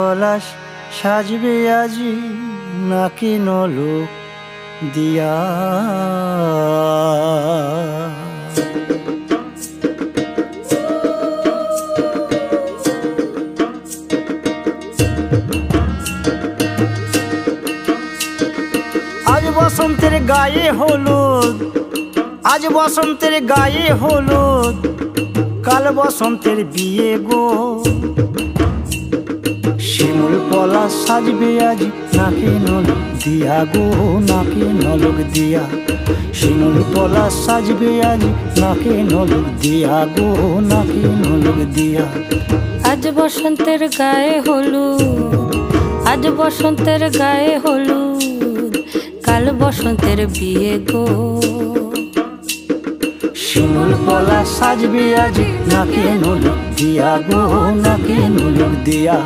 পলাশ সাজবে আজি নাকি নলক দিয়া। আজ বসন্তের গায়ে হলুদ, আজ বসন্তের গায়ে হলুদ, কাল বসন্তের বিয়ে গো। শিমুল পলাশ সাজবে আজ নাকি নলক দিয়া গো, নাকি নলক দিয়া। শিমুল পলাশ সাজবে আজ নাকি নলক দিয়া গো, নাকি নলক দিয়া। আজ বসন্তের গায়ে হলুদ, আজ বসন্তের গায়ে হলুদ, কাল বসন্তের বিয়ে গো। শিমুল পলাশ সাজবে আজ নাকি নলক দিয়া গো, নাকি নলক দিয়া।